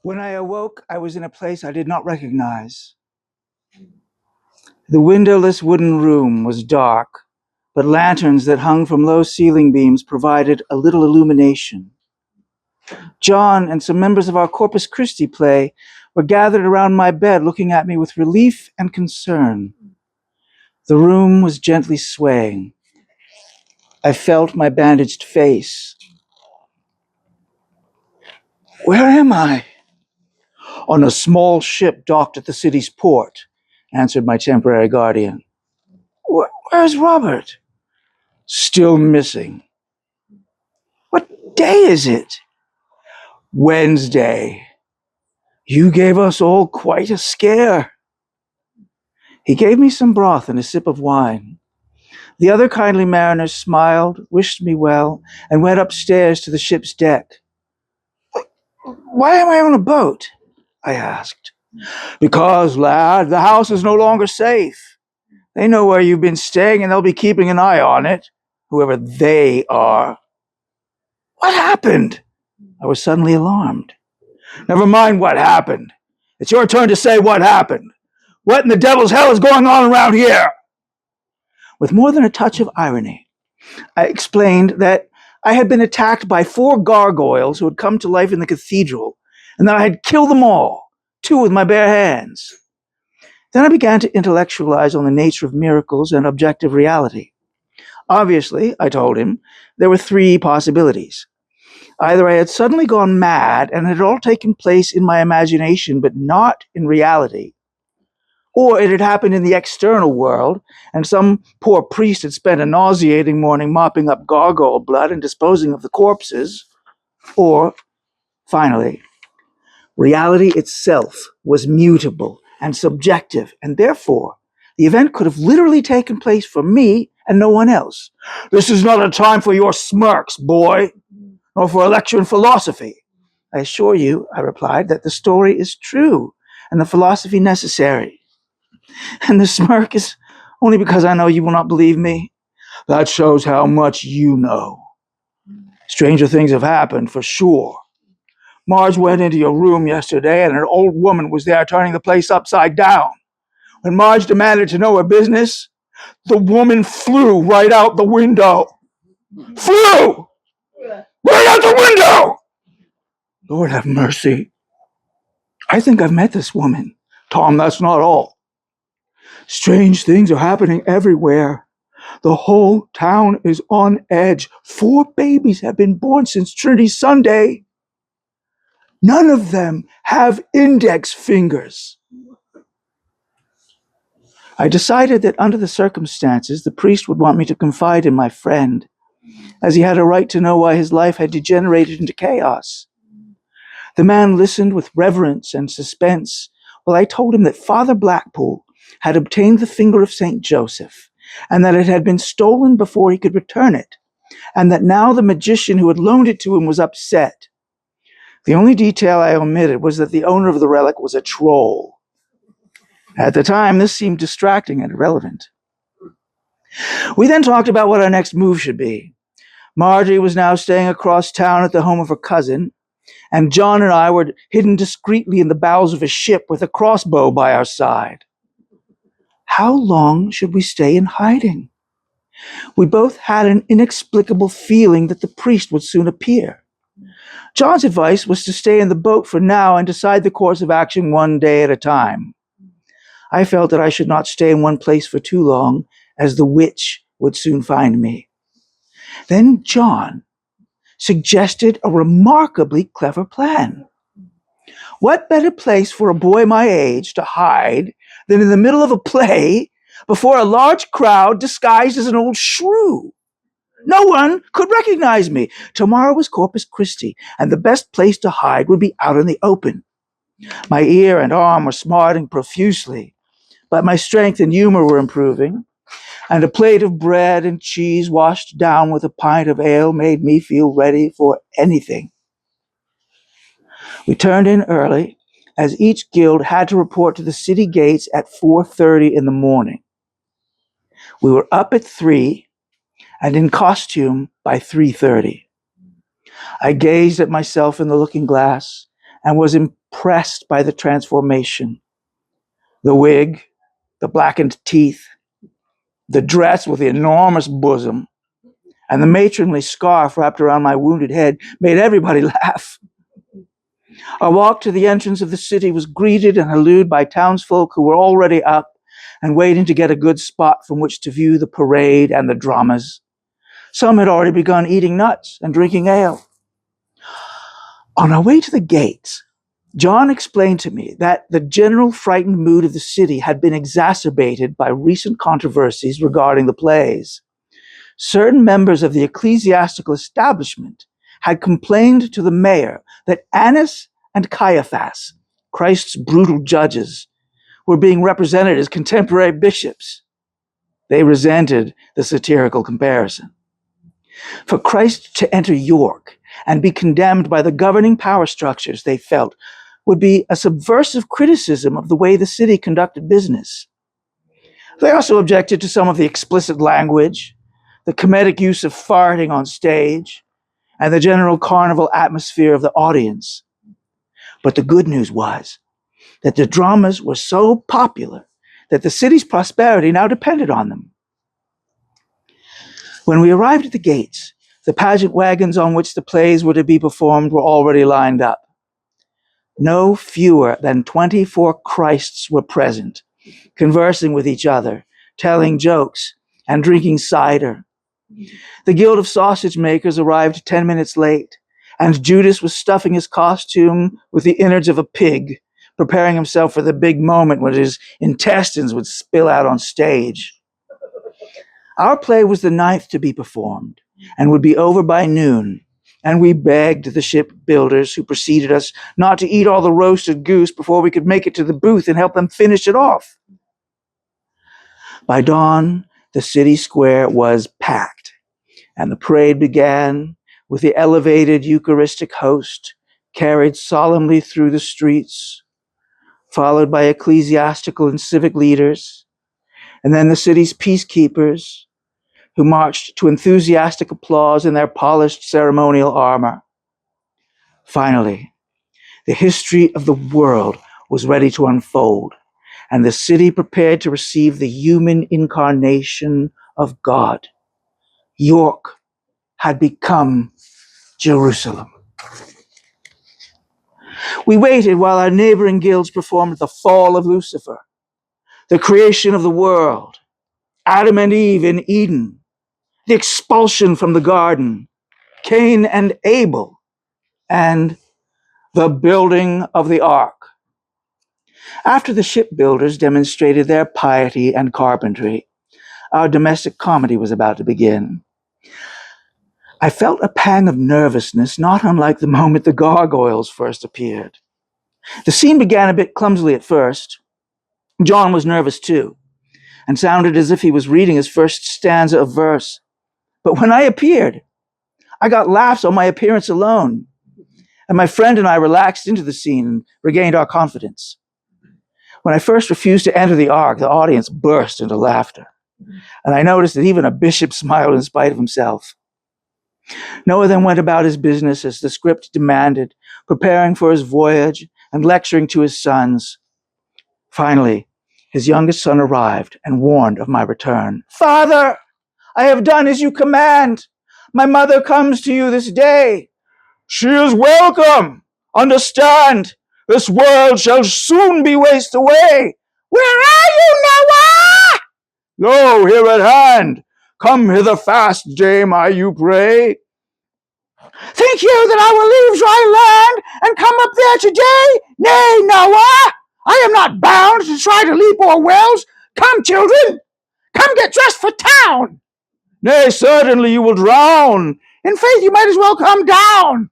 When I awoke, I was in a place I did not recognize. The windowless wooden room was dark, but lanterns that hung from low ceiling beams provided a little illumination. John and some members of our Corpus Christi play were gathered around my bed looking at me with relief and concern. The room was gently swaying. I felt my bandaged face. Where am I? On a small ship docked at the city's port, answered my temporary guardian. Where's Robert? Still missing. What day is it? Wednesday. You gave us all quite a scare. He gave me some broth and a sip of wine. The other kindly mariners smiled, wished me well, and went upstairs to the ship's deck. Why am I on a boat? I asked. Because, lad, the house is no longer safe. They know where you've been staying, and they'll be keeping an eye on it, whoever they are. What happened? I was suddenly alarmed. Never mind what happened. It's your turn to say what happened. What in the devil's hell is going on around here? With more than a touch of irony, I explained that I had been attacked by 4 gargoyles who had come to life in the cathedral, and that I had killed them all, 2 with my bare hands. Then I began to intellectualize on the nature of miracles and objective reality. Obviously, I told him, there were 3 possibilities. Either I had suddenly gone mad and it had all taken place in my imagination but not in reality, or it had happened in the external world and some poor priest had spent a nauseating morning mopping up gargoyle blood and disposing of the corpses, or, finally, reality itself was mutable and subjective, and therefore the event could have literally taken place for me and no one else. This is not a time for your smirks, boy, nor for a lecture in philosophy. I assure you, I replied, that the story is true and the philosophy necessary. And the smirk is only because I know you will not believe me. That shows how much you know. Stranger things have happened, for sure. Marge went into your room yesterday and an old woman was there turning the place upside down. When Marge demanded to know her business, the woman flew right out the window. Flew! Right out the window! Lord have mercy. I think I've met this woman. Tom, that's not all. Strange things are happening everywhere. The whole town is on edge. 4 babies have been born since Trinity Sunday. None of them have index fingers. I decided that under the circumstances, the priest would want me to confide in my friend, as he had a right to know why his life had degenerated into chaos. The man listened with reverence and suspense while I told him that Father Blackpool had obtained the finger of St. Joseph, and that it had been stolen before he could return it, and that now the magician who had loaned it to him was upset. The only detail I omitted was that the owner of the relic was a troll. At the time, this seemed distracting and irrelevant. We then talked about what our next move should be. Marjorie was now staying across town at the home of her cousin, and John and I were hidden discreetly in the bowels of a ship with a crossbow by our side. How long should we stay in hiding? We both had an inexplicable feeling that the priest would soon appear. John's advice was to stay in the boat for now and decide the course of action one day at a time. I felt that I should not stay in one place for too long, as the witch would soon find me. Then John suggested a remarkably clever plan. What better place for a boy my age to hide than in the middle of a play before a large crowd disguised as an old shrew? No one could recognize me. Tomorrow was Corpus Christi, and the best place to hide would be out in the open. My ear and arm were smarting profusely, but my strength and humor were improving, and a plate of bread and cheese washed down with a pint of ale made me feel ready for anything. We turned in early, as each guild had to report to the city gates at 4:30 in the morning. We were up at 3 and in costume by 3:30. I gazed at myself in the looking glass and was impressed by the transformation. The wig, the blackened teeth, the dress with the enormous bosom, and the matronly scarf wrapped around my wounded head made everybody laugh. Our walk to the entrance of the city was greeted and hallooed by townsfolk who were already up and waiting to get a good spot from which to view the parade and the dramas. Some had already begun eating nuts and drinking ale. On our way to the gates, John explained to me that the general frightened mood of the city had been exacerbated by recent controversies regarding the plays. Certain members of the ecclesiastical establishment had complained to the mayor that Annas and Caiaphas, Christ's brutal judges, were being represented as contemporary bishops. They resented the satirical comparison. For Christ to enter York and be condemned by the governing power structures, they felt, would be a subversive criticism of the way the city conducted business. They also objected to some of the explicit language, the comedic use of farting on stage, and the general carnival atmosphere of the audience. But the good news was that the dramas were so popular that the city's prosperity now depended on them. When we arrived at the gates, the pageant wagons on which the plays were to be performed were already lined up. No fewer than 24 Christs were present, conversing with each other, telling jokes, and drinking cider. The Guild of Sausage Makers arrived 10 minutes late, and Judas was stuffing his costume with the innards of a pig, preparing himself for the big moment when his intestines would spill out on stage. Our play was the 9th to be performed, and would be over by noon, and we begged the shipbuilders who preceded us not to eat all the roasted goose before we could make it to the booth and help them finish it off. By dawn, the city square was packed, and the parade began with the elevated Eucharistic host carried solemnly through the streets, followed by ecclesiastical and civic leaders, and then the city's peacekeepers, who marched to enthusiastic applause in their polished ceremonial armor. Finally, the history of the world was ready to unfold, and the city prepared to receive the human incarnation of God. York had become Jerusalem. We waited while our neighboring guilds performed the fall of Lucifer, the creation of the world, Adam and Eve in Eden, the expulsion from the garden, Cain and Abel, and the building of the ark. After the shipbuilders demonstrated their piety and carpentry, our domestic comedy was about to begin. I felt a pang of nervousness, not unlike the moment the gargoyles first appeared. The scene began a bit clumsily at first. John was nervous too, and sounded as if he was reading his first stanza of verse. But when I appeared, I got laughs on my appearance alone, and my friend and I relaxed into the scene and regained our confidence. When I first refused to enter the ark, the audience burst into laughter, and I noticed that even a bishop smiled in spite of himself. Noah then went about his business as the script demanded, preparing for his voyage and lecturing to his sons. Finally, his youngest son arrived and warned of my return. "Father, I have done as you command. My mother comes to you this day." "She is welcome. Understand, this world shall soon be wasted away." "Where are you, Noah?" "Lo, here at hand. Come hither fast, dame, I you pray." "Think you that I will leave dry land and come up there today? Nay, Noah, I am not bound to try to leap o'er wells. Come, children, come get dressed for town." "Nay, certainly you will drown." "In faith, you might as well come down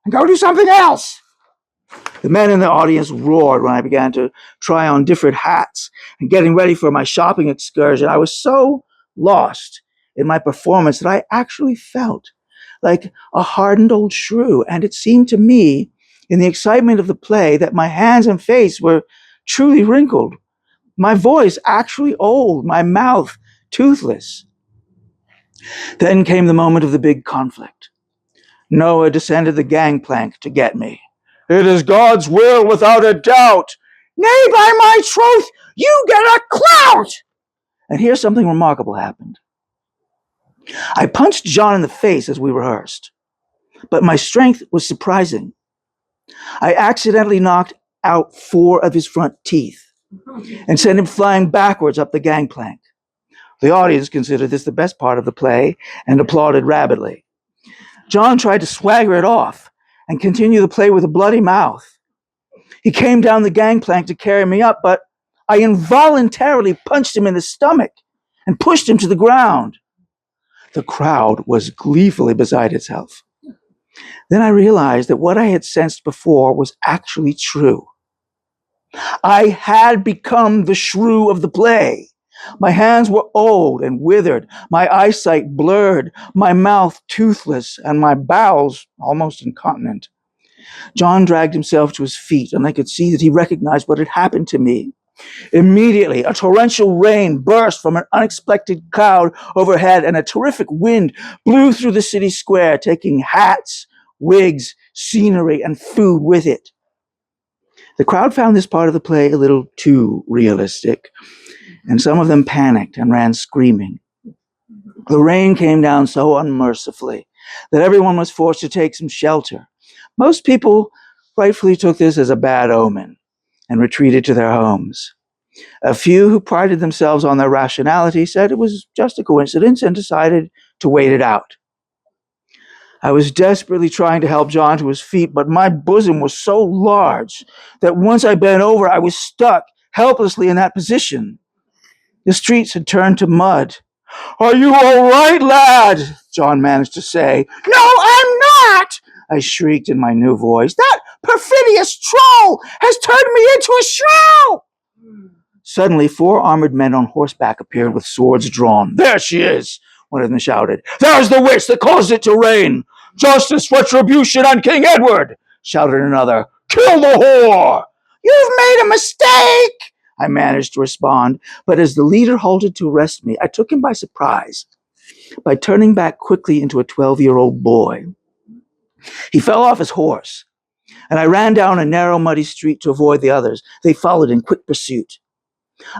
and go do something else." The men in the audience roared when I began to try on different hats and getting ready for my shopping excursion. I was so lost in my performance that I actually felt like a hardened old shrew, and it seemed to me, in the excitement of the play, that my hands and face were truly wrinkled, my voice actually old, my mouth toothless. Then came the moment of the big conflict. Noah descended the gangplank to get me. It is God's will without a doubt. Nay, by my troth, you get a clout! And here something remarkable happened. I punched John in the face as we rehearsed, but my strength was surprising. I accidentally knocked out 4 of his front teeth and sent him flying backwards up the gangplank. The audience considered this the best part of the play and applauded rabidly. John tried to swagger it off and continue the play with a bloody mouth. He came down the gangplank to carry me up, but I involuntarily punched him in the stomach and pushed him to the ground. The crowd was gleefully beside itself. Then I realized that what I had sensed before was actually true. I had become the shrew of the play. My hands were old and withered, my eyesight blurred, my mouth toothless, and my bowels almost incontinent. John dragged himself to his feet, and I could see that he recognized what had happened to me. Immediately, a torrential rain burst from an unexpected cloud overhead, and a terrific wind blew through the city square, taking hats, wigs, scenery, and food with it. The crowd found this part of the play a little too realistic, and some of them panicked and ran screaming. The rain came down so unmercifully that everyone was forced to take some shelter. Most people rightfully took this as a bad omen and retreated to their homes. A few who prided themselves on their rationality said it was just a coincidence and decided to wait it out. I was desperately trying to help John to his feet, but my bosom was so large that once I bent over, I was stuck helplessly in that position. The streets had turned to mud. "Are you all right, lad?" John managed to say. "No, I'm not!" I shrieked in my new voice. "That perfidious troll has turned me into a shrew!" Suddenly, 4 armored men on horseback appeared with swords drawn. "There she is!" one of them shouted. "There's the witch that caused it to rain! Justice, retribution, and King Edward!" shouted another. "Kill the whore!" "You've made a mistake!" I managed to respond, but as the leader halted to arrest me, I took him by surprise by turning back quickly into a 12-year-old boy. He fell off his horse, and I ran down a narrow, muddy street to avoid the others. They followed in quick pursuit.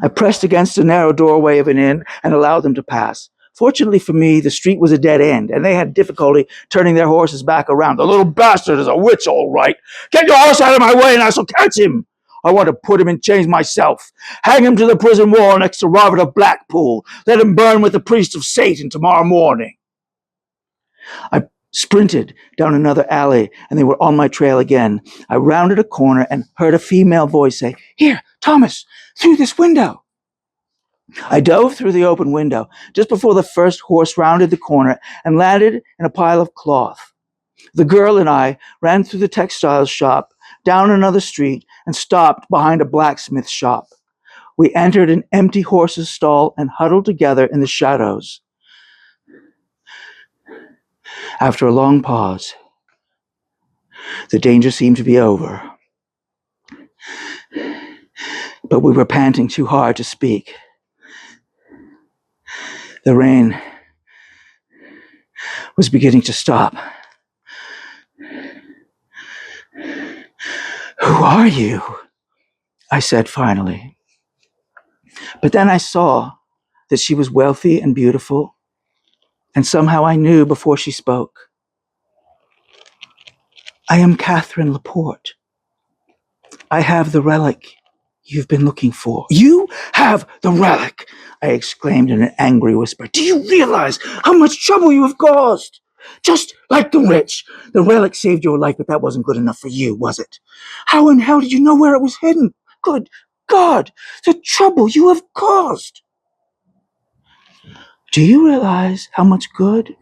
I pressed against the narrow doorway of an inn and allowed them to pass. Fortunately for me, the street was a dead end, and they had difficulty turning their horses back around. "The little bastard is a witch, all right. Get your horse out of my way, and I shall catch him. I want to put him in chains myself. Hang him to the prison wall next to Robert of Blackpool. Let him burn with the priest of Satan tomorrow morning." I sprinted down another alley, and they were on my trail again. I rounded a corner and heard a female voice say, "Here, Thomas, through this window." I dove through the open window just before the first horse rounded the corner and landed in a pile of cloth. The girl and I ran through the textiles shop, down another street, and stopped behind a blacksmith shop. We entered an empty horse's stall and huddled together in the shadows. After a long pause, the danger seemed to be over, but we were panting too hard to speak. The rain was beginning to stop. "Who are you?" I said finally. But then I saw that she was wealthy and beautiful, and somehow I knew before she spoke. "I am Catherine Laporte. I have the relic you've been looking for." "You have the relic!" I exclaimed in an angry whisper. "Do you realize how much trouble you have caused? Just like the witch. The relic saved your life, but that wasn't good enough for you, was it? How in hell did you know where it was hidden? Good God, the trouble you have caused!" "Do you realize how much good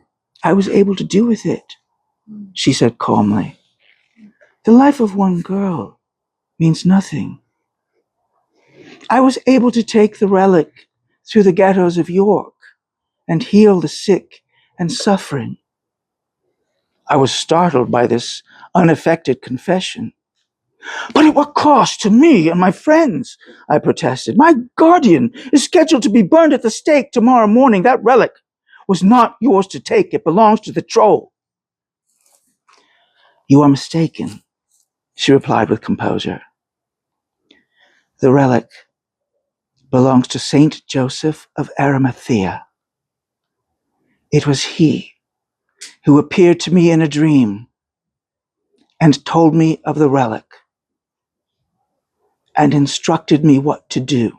I was able to do with it?" she said calmly. "The life of one girl means nothing. I was able to take the relic through the ghettos of York and heal the sick and suffering." I was startled by this unaffected confession. "But at what cost to me and my friends?" I protested. "My guardian is scheduled to be burned at the stake tomorrow morning. That relic was not yours to take. It belongs to the troll." "You are mistaken. She replied with composure. The relic belongs to Saint Joseph of Arimathea. It was he who appeared to me in a dream and told me of the relic and instructed me what to do.